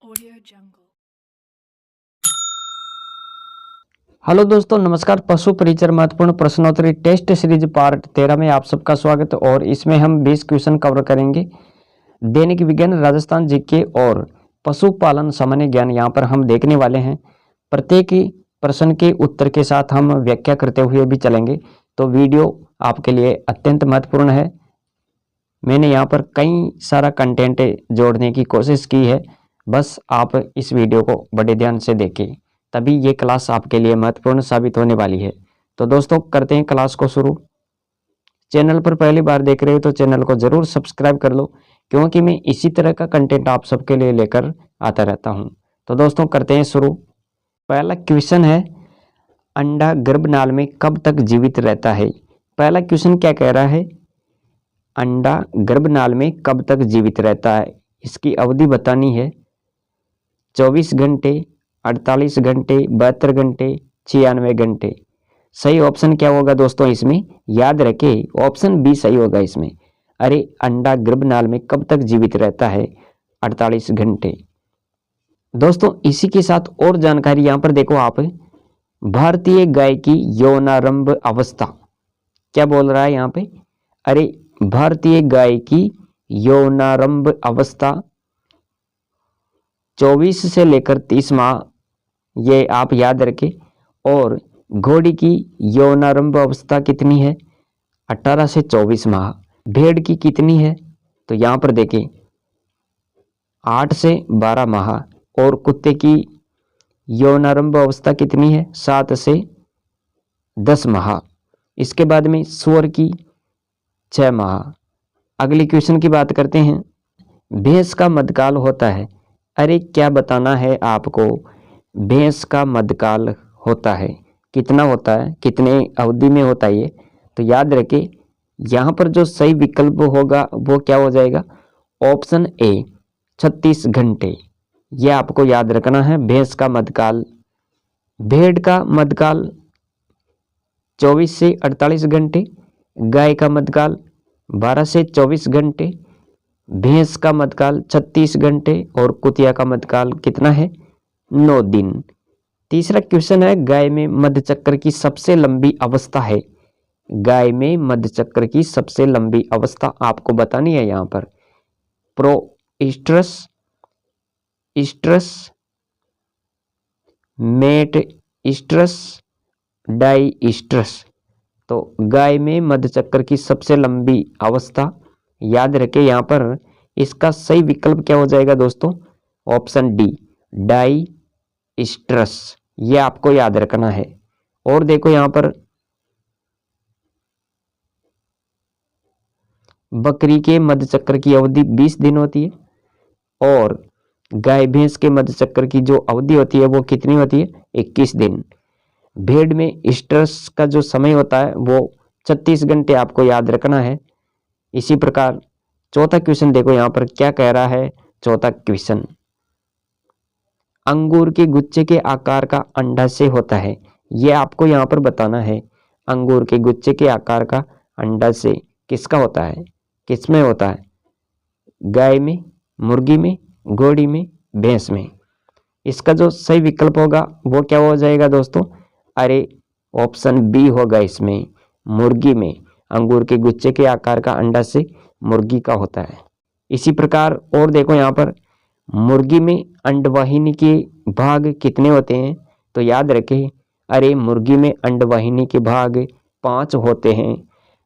Audio Jungle। Hello दोस्तों, नमस्कार। पशु परिचर महत्वपूर्ण प्रश्नोत्तरी टेस्ट सीरीज पार्ट 13 में आप सबका स्वागत। और इसमें हम 20 क्वेश्चन कवर करेंगे। दैनिक विज्ञान, राजस्थान जीके और पशुपालन सामान्य ज्ञान यहाँ पर हम देखने वाले हैं। प्रत्येक प्रश्न के उत्तर के साथ हम व्याख्या करते हुए भी चलेंगे, तो वीडियो आपके लिए अत्यंत महत्वपूर्ण है। मैंने यहाँ पर कई सारा कंटेंट जोड़ने की कोशिश की है, बस आप इस वीडियो को बड़े ध्यान से देखें, तभी ये क्लास आपके लिए महत्वपूर्ण साबित होने वाली है। तो दोस्तों, करते हैं क्लास को शुरू। चैनल पर पहली बार देख रहे हो तो चैनल को जरूर सब्सक्राइब कर लो, क्योंकि मैं इसी तरह का कंटेंट आप सबके लिए लेकर आता रहता हूं। तो दोस्तों, करते हैं शुरू। पहला क्वेश्चन है, अंडा गर्भनाल में कब तक जीवित रहता है? पहला क्वेश्चन क्या कह रहा है? अंडा गर्भनाल में कब तक जीवित रहता है? इसकी अवधि बतानी है। 24 घंटे, 48 घंटे, 72 घंटे, 96 घंटे। सही ऑप्शन क्या होगा दोस्तों इसमें? याद रखें, ऑप्शन बी सही होगा इसमें। अरे, अंडा गर्भनाल में कब तक जीवित रहता है? 48 घंटे। दोस्तों, इसी के साथ और जानकारी यहाँ पर देखो आप। भारतीय गाय की यौनारंभ अवस्था क्या बोल रहा है यहाँ पे? अरे, भारतीय गाय की यौनारंभ अवस्था 24 से लेकर 30 माह, ये आप याद रखें। और घोड़ी की यौनारंभ अवस्था कितनी है? 18 से 24 माह। भेड़ की कितनी है? तो यहाँ पर देखें, 8 से 12 माह। और कुत्ते की यौनारंभ अवस्था कितनी है? 7 से 10 माह। इसके बाद में सूअर की 6 माह। अगले क्वेश्चन की बात करते हैं। भैंस का मध्यकाल होता है। अरे, क्या बताना है आपको? भैंस का मध्यकाल होता है, कितना होता है, कितने अवधि में होता है ये? तो याद रखें, यहाँ पर जो सही विकल्प होगा वो क्या हो जाएगा? ऑप्शन ए, 36 घंटे। ये आपको याद रखना है। भैंस का मध्यकाल। भेड़ का मध्यकाल 24 से 48 घंटे, गाय का मध्यकाल 12 से 24 घंटे, भैंस का मध्यकाल 36 घंटे और कुतिया का मध्यकाल कितना है? 9 दिन। तीसरा क्वेश्चन है, गाय में मध्यचक्र की सबसे लंबी अवस्था है। गाय में मध्यचक्र की सबसे लंबी अवस्था आपको बतानी है यहाँ पर। प्रोइस्ट्रस, इस्ट्रस, मेट इस्ट्रस, डाइस्ट्रस। तो गाय में मध्यचक्र की सबसे लंबी अवस्था याद रखें यहाँ पर। इसका सही विकल्प क्या हो जाएगा दोस्तों? ऑप्शन डी, डाइस्ट्रस। ये आपको याद रखना है। और देखो यहाँ पर, बकरी के मध्यचक्र की अवधि 20 दिन होती है और गाय भैंस के मध्यचक्र की जो अवधि होती है वो कितनी होती है? 21 दिन। भेड़ में स्ट्रेस का जो समय होता है वो 36 घंटे आपको याद रखना है। इसी प्रकार चौथा क्वेश्चन देखो यहाँ पर क्या कह रहा है। चौथा क्वेश्चन, अंगूर के गुच्छे के आकार का अंडाशय होता है। ये आपको यहाँ पर बताना है। अंगूर के गुच्छे के आकार का अंडाशय किसका होता है, किसमें होता है? गाय में, मुर्गी में, घोड़ी में, भैंस में। इसका जो सही विकल्प होगा वो क्या हो जाएगा दोस्तों? अरे, ऑप्शन बी होगा इसमें, मुर्गी में। अंगूर के गुच्छे के आकार का अंडाशय मुर्गी का होता है। इसी प्रकार और देखो यहाँ पर, मुर्गी में अंडवाहिनी के भाग कितने होते हैं? तो याद रखें, अरे, मुर्गी में अंडवाहिनी के भाग 5 होते हैं।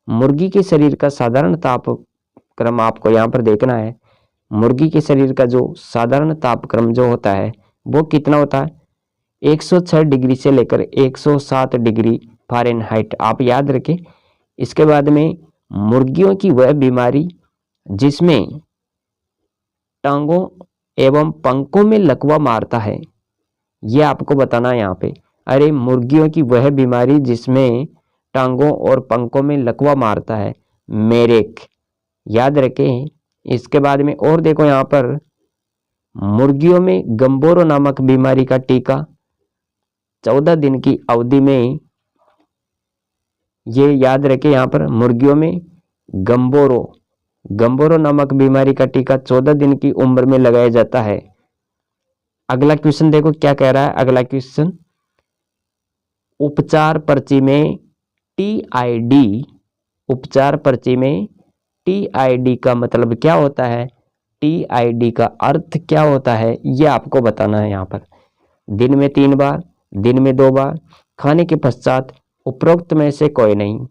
मुर्गी के शरीर का साधारण तापक्रम आपको यहाँ पर देखना है। मुर्गी के शरीर का जो साधारण तापक्रम जो होता है वो कितना होता है? 106 डिग्री से लेकर 107 डिग्री फ़ारेनहाइट, आप याद रखें। इसके बाद में मुर्गियों की वह बीमारी जिसमें टांगों एवं पंखों में लकवा मारता है, यह आपको बताना है यहाँ पे। अरे, मुर्गियों की वह बीमारी जिसमें टांगों और पंखों में लकवा मारता है, मेरेक, याद रखें। इसके बाद में और देखो यहाँ पर, मुर्गियों में गंबोरो नामक बीमारी का टीका 14 दिन की अवधि में, ये याद रखें यहाँ पर, मुर्गियों में गंबोरो नामक बीमारी का टीका 14 दिन की उम्र में लगाया जाता है। अगला क्वेश्चन देखो क्या कह रहा है। अगला क्वेश्चन, उपचार पर्ची में टीआईडी, उपचार पर्ची में टीआईडी का मतलब क्या होता है, टीआईडी का अर्थ क्या होता है, ये आपको बताना है। यहाँ पर दिन में 3 बार, दिन में 2 बार, खाने के पश्चात, उपरोक्त में से कोई नहीं।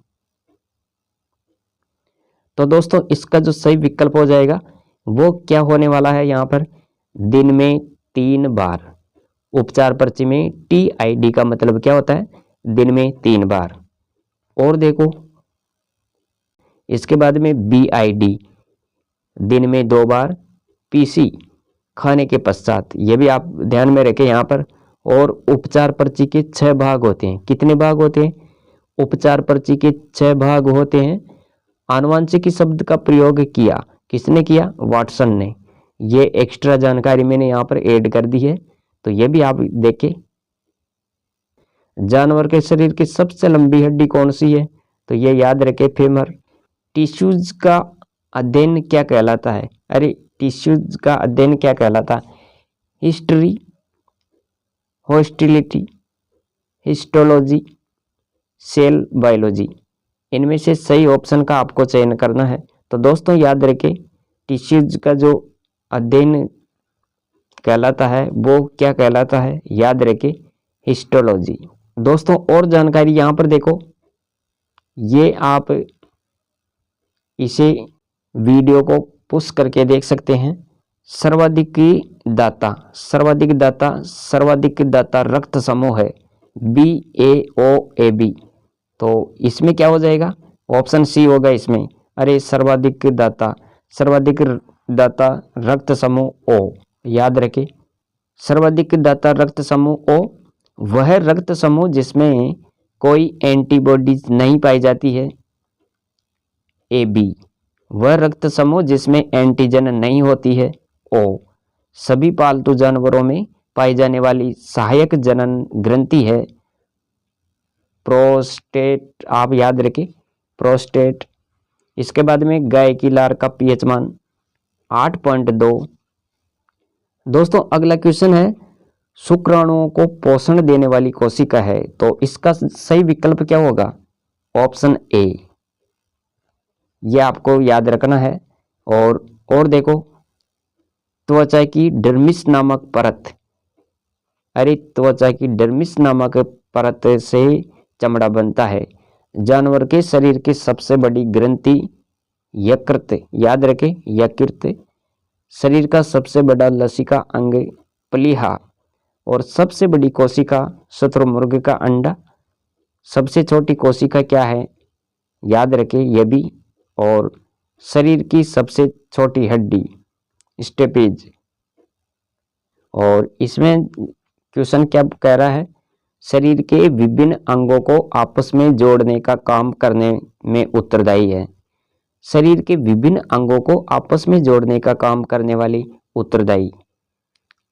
तो दोस्तों इसका जो सही विकल्प हो जाएगा वो क्या होने वाला है, यहाँ पर दिन में 3 बार। उपचार पर्ची में टीआईडी का मतलब क्या होता है, दिन में 3 बार। और देखो इसके बाद में बीआईडी, दिन में 2 बार, पीसी खाने के पश्चात, ये भी आप ध्यान में रखें यहाँ पर। और उपचार पर्ची के 6 भाग होते हैं। कितने भाग होते हैं, उपचार पर्ची के 6 भाग होते हैं। आनुवांशिकी शब्द का प्रयोग किया, किसने किया, वाटसन ने। ये एक्स्ट्रा जानकारी मैंने यहाँ पर ऐड कर दी है, तो ये भी आप देखें। जानवर के शरीर की सबसे लंबी हड्डी कौन सी है, तो ये याद रखें, फेमर। टिश्यूज का अध्ययन क्या कहलाता है, अरे टिश्यूज का अध्ययन क्या कहलाता है, history, hostility, histology, cell biology. इनमें से सही ऑप्शन का आपको चयन करना है। तो दोस्तों याद रखें, टिश्यूज का जो अध्ययन कहलाता है वो क्या कहलाता है, याद रखें, हिस्टोलॉजी। दोस्तों और जानकारी यहाँ पर देखो, ये आप इसे वीडियो को पुश करके देख सकते हैं। सर्वाधिक दाता, सर्वाधिक दाता, सर्वाधिक दाता रक्त समूह है BAOAB। तो इसमें क्या हो जाएगा, ऑप्शन सी होगा इसमें। अरे सर्वाधिक दाता, सर्वाधिक दाता रक्त समूह O, याद रखें, सर्वाधिक दाता रक्त समूह O वह रक्त समूह जिसमें कोई एंटीबॉडीज नहीं पाई जाती है। AB, वह रक्त समूह जिसमें एंटीजन नहीं होती है। O, सभी पालतू जानवरों में पाई जाने वाली सहायक जनन ग्रंथि है प्रोस्टेट, आप याद रखें, प्रोस्टेट। इसके बाद में गाय की लार का पीएच मान 8.2। दोस्तों अगला क्वेश्चन है, शुक्राणुओं को पोषण देने वाली कोशिका है, तो इसका सही विकल्प क्या होगा, ऑप्शन A, यह आपको याद रखना है। और देखो, त्वचा की डर्मिस नामक परत, अरे त्वचा की डर्मिस नामक परत से चमड़ा बनता है। जानवर के शरीर की सबसे बड़ी ग्रंथि यकृत, याद रखें, यकृत। शरीर का सबसे बड़ा लसिका अंग प्लीहा, और सबसे बड़ी कोशिका शुतुरमुर्ग का अंडा। सबसे छोटी कोशिका क्या है, याद रखें, ये भी। और शरीर की सबसे छोटी हड्डी स्टेपेज। और इसमें क्वेश्चन क्या कह रहा है, शरीर के विभिन्न अंगों को आपस में जोड़ने का काम करने में उत्तरदायी है। शरीर के विभिन्न अंगों को आपस में जोड़ने का काम करने वाली उत्तरदायी,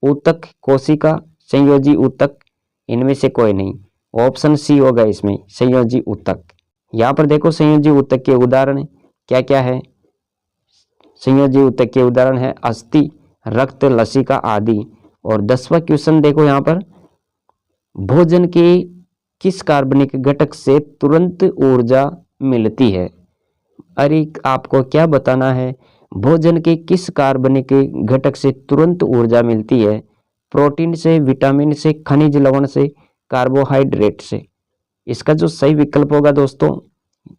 ऊतक, कोशिका, संयोजी ऊतक, इनमें से कोई नहीं। ऑप्शन सी होगा इसमें, संयोजी ऊतक। यहाँ पर देखो संयोजी ऊतक के उदाहरण क्या क्या है। संयोजी ऊतक के उदाहरण है अस्थि, रक्त, लसिका आदि। और 10वां क्वेश्चन देखो यहाँ पर, भोजन के किस कार्बनिक घटक से तुरंत ऊर्जा मिलती है। अरे आपको क्या बताना है, भोजन के किस कार्बनिक घटक से तुरंत ऊर्जा मिलती है। प्रोटीन से, विटामिन से, खनिज लवण से, कार्बोहाइड्रेट से। इसका जो सही विकल्प होगा दोस्तों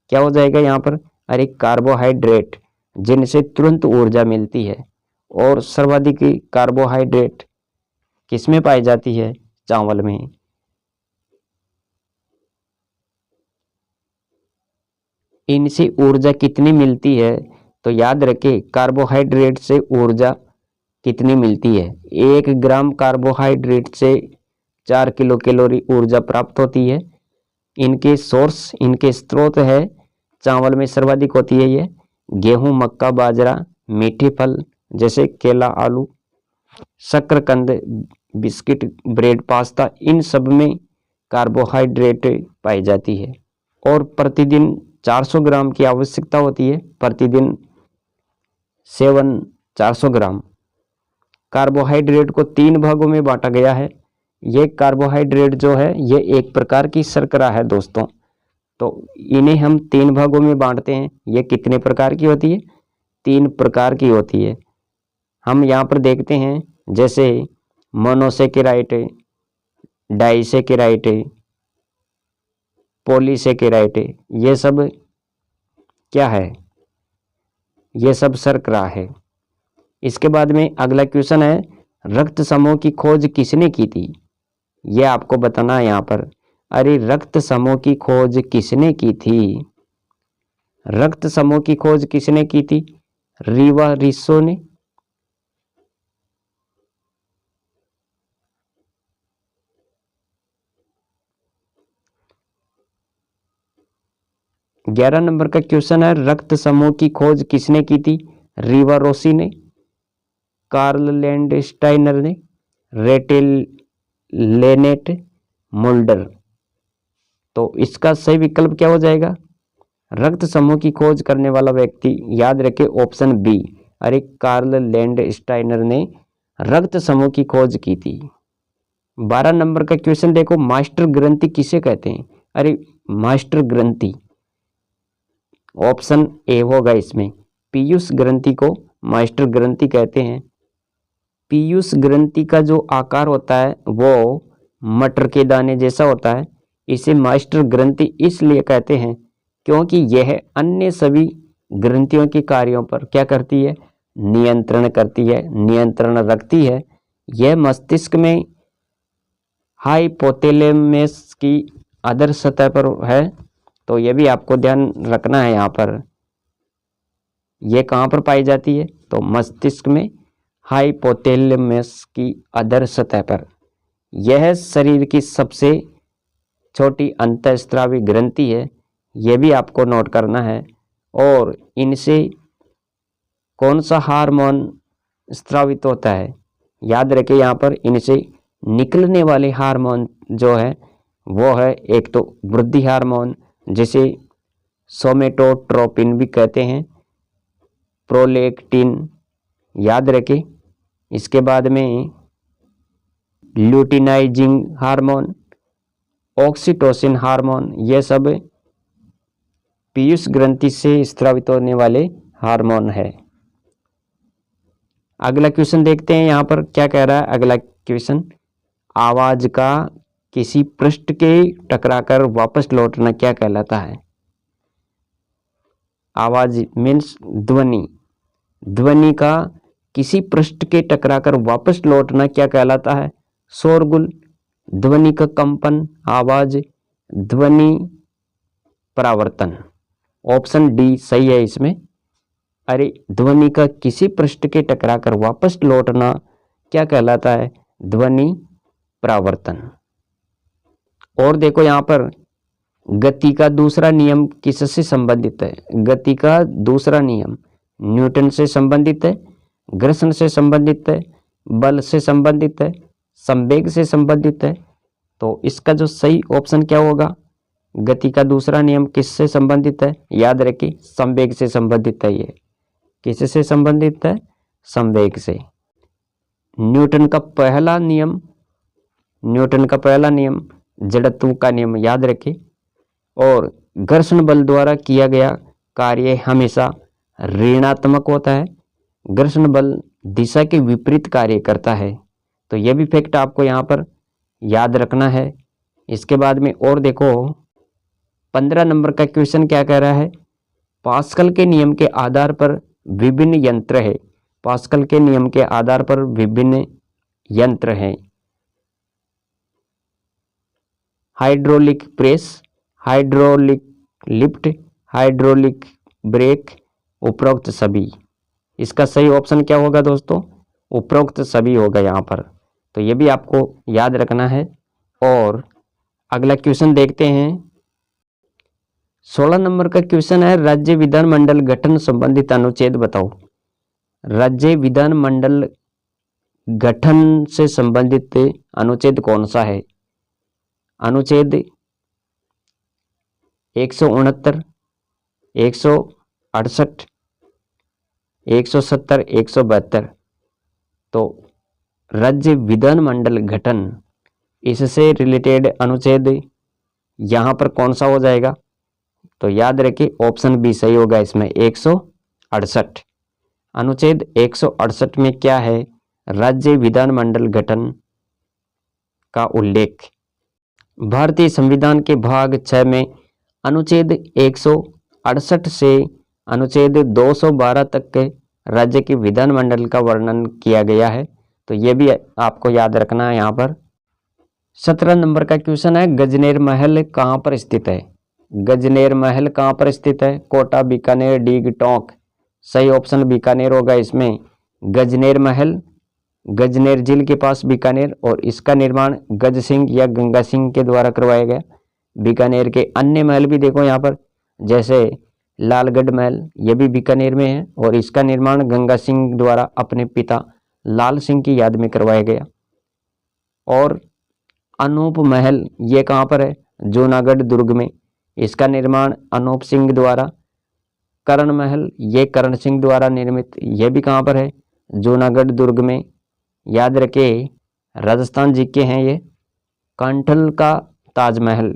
क्या हो जाएगा यहाँ पर, अरे कार्बोहाइड्रेट, जिनसे तुरंत ऊर्जा मिलती है। और सर्वाधिक कार्बोहाइड्रेट किसमें पाई जाती है, चावल में। इनसे ऊर्जा कितनी मिलती है, तो याद रखें, कार्बोहाइड्रेट से ऊर्जा कितनी मिलती है, 1 ग्राम कार्बोहाइड्रेट से 4 किलो कैलोरी ऊर्जा प्राप्त होती है। इनके सोर्स, इनके स्रोत है, चावल में सर्वाधिक होती है ये, गेहूं, मक्का, बाजरा, मीठे फल जैसे केला, आलू, शक्करकंद, बिस्किट, ब्रेड, पास्ता, इन सब में कार्बोहाइड्रेट पाई जाती है। और प्रतिदिन 400 ग्राम की आवश्यकता होती है, प्रतिदिन सेवन 400 ग्राम। कार्बोहाइड्रेट को 3 भागों में बांटा गया है। ये कार्बोहाइड्रेट जो है ये एक प्रकार की शर्करा है दोस्तों। तो इन्हें हम 3 भागों में बांटते हैं। ये कितने प्रकार की होती है? 3 प्रकार की होती है। हम यहाँ पर देखते हैं, जैसे मोनोसेकेराइट, डाइसेकेराइट, पॉलीसेकेराइट, ये सब क्या है? ये सब शर्करा है। इसके बाद में अगला क्वेश्चन है, रक्त समूह की खोज किसने की थी? ये आपको बताना है यहाँ पर। अरे रक्त समूह की खोज किसने की थी? रक्त समूह की खोज किसने की थी? रीवा रिस्सो ने। ग्यारह नंबर का क्वेश्चन है, रक्त समूह की खोज किसने की थी? रीवा रोसी ने, कार्ल लैंडस्टाइनर ने, रेटेल लेनेट मुल्डर। तो इसका सही विकल्प क्या हो जाएगा? रक्त समूह की खोज करने वाला व्यक्ति, याद रखे ऑप्शन बी। अरे कार्ल लैंडस्टाइनर ने रक्त समूह की खोज की थी। 12 नंबर का क्वेश्चन देखो, मास्टर ग्रंथि किसे कहते हैं? अरे मास्टर ग्रंथि, ऑप्शन ए होगा इसमें। पीयूष ग्रंथि को मास्टर ग्रंथि कहते हैं। पीयूष ग्रंथि का जो आकार होता है वो मटर के दाने जैसा होता है। इसे मास्टर ग्रंथि इसलिए कहते हैं क्योंकि यह अन्य सभी ग्रंथियों के कार्यों पर क्या करती है? नियंत्रण करती है, नियंत्रण रखती है। यह मस्तिष्क में हाइपोथैलेमस की अधर सतह पर है। तो यह भी आपको ध्यान रखना है यहाँ पर। यह कहाँ पर पाई जाती है? तो मस्तिष्क में हाइपोथैलेमस की अधर सतह पर। यह शरीर की सबसे छोटी अंतःस्रावी ग्रंथि है। यह भी आपको नोट करना है। और इनसे कौन सा हार्मोन स्रावित होता है? याद रखें यहाँ पर इनसे निकलने वाले हार्मोन जो है वो है, एक तो वृद्धि हार्मोन जिसे सोमेटोट्रोपिन भी कहते हैं, प्रोलैक्टिन, याद रखें। इसके बाद में ल्यूटिनाइजिंग हार्मोन, ऑक्सीटोसिन हार्मोन, ये सब पीयूष ग्रंथि से स्रावित होने वाले हार्मोन है। अगला क्वेश्चन देखते हैं यहाँ पर क्या कह रहा है। अगला क्वेश्चन, आवाज का किसी पृष्ठ के टकराकर वापस लौटना क्या कहलाता है? आवाज मीन्स ध्वनि। ध्वनि का किसी पृष्ठ के टकराकर वापस लौटना क्या कहलाता है? शोरगुल, ध्वनि का कंपन, आवाज, ध्वनि परावर्तन। ऑप्शन डी सही है इसमें। अरे ध्वनि का किसी पृष्ठ के टकराकर वापस लौटना क्या कहलाता है? ध्वनि परावर्तन। और देखो यहाँ पर गति का दूसरा नियम किससे संबंधित है? गति का दूसरा नियम न्यूटन से संबंधित है, घर्षण से संबंधित है, बल से संबंधित है, संवेग से संबंधित है। तो इसका जो सही ऑप्शन क्या होगा? गति का दूसरा नियम किससे संबंधित है? याद रखिए संवेग से संबंधित है। ये किससे संबंधित है? संवेग से। न्यूटन का पहला नियम जड़त्व का नियम, याद रखें। और घर्षण बल द्वारा किया गया कार्य हमेशा ऋणात्मक होता है। घर्षण बल दिशा के विपरीत कार्य करता है। तो यह भी फैक्ट आपको यहाँ पर याद रखना है। इसके बाद में और देखो 15 नंबर का क्वेश्चन क्या कह रहा है? पास्कल के नियम के आधार पर विभिन्न यंत्र है। पास्कल के नियम के आधार पर विभिन्न यंत्र हैं। Hydraulic press, hydraulic lift, hydraulic brake, उपरोक्त सभी। इसका सही ऑप्शन क्या होगा दोस्तों? उपरोक्त सभी होगा यहाँ पर। तो ये भी आपको याद रखना है। और अगला क्वेश्चन देखते हैं। 16 नंबर का क्वेश्चन है, राज्य विधानमंडल गठन संबंधित अनुच्छेद बताओ। राज्य विधानमंडल गठन से संबंधित अनुच्छेद कौन सा है? अनुच्छेद 169, 168, 170, 172। तो राज्य विधानमंडल गठन, इससे रिलेटेड अनुच्छेद यहाँ पर कौन सा हो जाएगा? तो याद रखिए ऑप्शन बी सही होगा इसमें, 168। अनुच्छेद 168 में क्या है? राज्य विधानमंडल गठन का उल्लेख। भारतीय संविधान के भाग 6 में अनुच्छेद 168 से अनुच्छेद 212 तक के राज्य के विधानमंडल का वर्णन किया गया है। तो ये भी आपको याद रखना है। यहाँ पर 17 नंबर का क्वेश्चन है, गजनेर महल कहाँ पर स्थित है? गजनेर महल कहाँ पर स्थित है? कोटा, बीकानेर, डीग, टोंक। सही ऑप्शन बीकानेर होगा इसमें। गजनेर महल गजनेर झील के पास बीकानेर, और इसका निर्माण गज सिंह या गंगा सिंह के द्वारा करवाया गया। बीकानेर के अन्य महल भी देखो यहाँ पर, जैसे लालगढ़ महल, ये भी बीकानेर में है, और इसका निर्माण गंगा सिंह द्वारा अपने पिता लाल सिंह की याद में करवाया गया। और अनूप महल ये कहाँ पर है? जूनागढ़ दुर्ग में, इसका निर्माण अनूप सिंह द्वारा। कर्ण महल ये कर्ण सिंह द्वारा निर्मित, ये भी कहाँ पर है? जूनागढ़ दुर्ग में। याद रखे राजस्थान जीके हैं ये। कांठल का ताजमहल,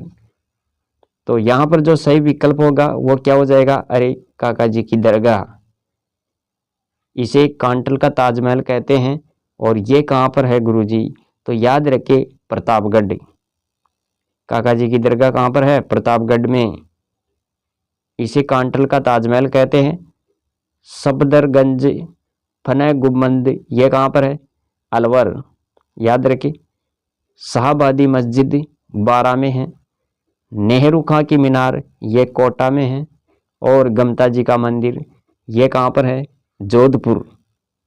तो यहाँ पर जो सही विकल्प होगा वो क्या हो जाएगा? अरे काका जी की दरगाह, इसे कांठल का ताजमहल कहते हैं। और ये कहाँ पर है गुरुजी? तो याद रखे प्रतापगढ़। काका जी की दरगाह कहाँ पर है? प्रतापगढ़ में। इसे कांठल का ताजमहल कहते हैं। सफदरगंज फना गुंबद ये कहाँ पर है? अलवर। याद रखिए शाहबादी मस्जिद बारा में है। नेहरू खां की मीनार ये कोटा में है। और गमता जी का मंदिर ये कहाँ पर है? जोधपुर।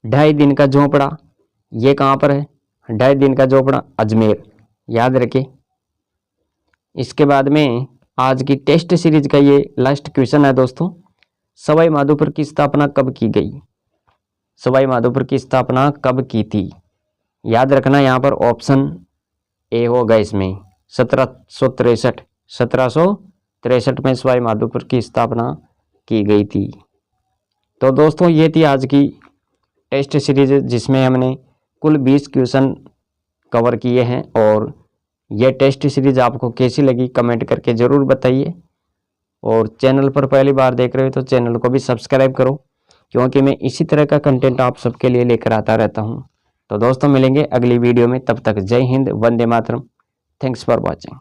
2.5 दिन का झोपड़ा ये कहाँ पर है? 2.5 दिन का झोपड़ा अजमेर। याद रखिए। इसके बाद में आज की टेस्ट सीरीज का ये लास्ट क्वेश्चन है दोस्तों, सवाई माधोपुर की स्थापना कब की गई? सवाई माधोपुर की स्थापना कब की थी? याद रखना यहाँ पर ऑप्शन ए होगा इसमें, 1763। 1763 में सवाई माधोपुर की स्थापना की गई थी। तो दोस्तों ये थी आज की टेस्ट सीरीज, जिसमें हमने कुल 20 क्वेश्चन कवर किए हैं। और यह टेस्ट सीरीज आपको कैसी लगी कमेंट करके ज़रूर बताइए। और चैनल पर पहली बार देख रहे हो तो चैनल को भी सब्सक्राइब करो, क्योंकि मैं इसी तरह का कंटेंट आप सबके लिए लेकर आता रहता हूं। तो दोस्तों मिलेंगे अगली वीडियो में, तब तक जय हिंद, वंदे मातरम। Thanks for watching.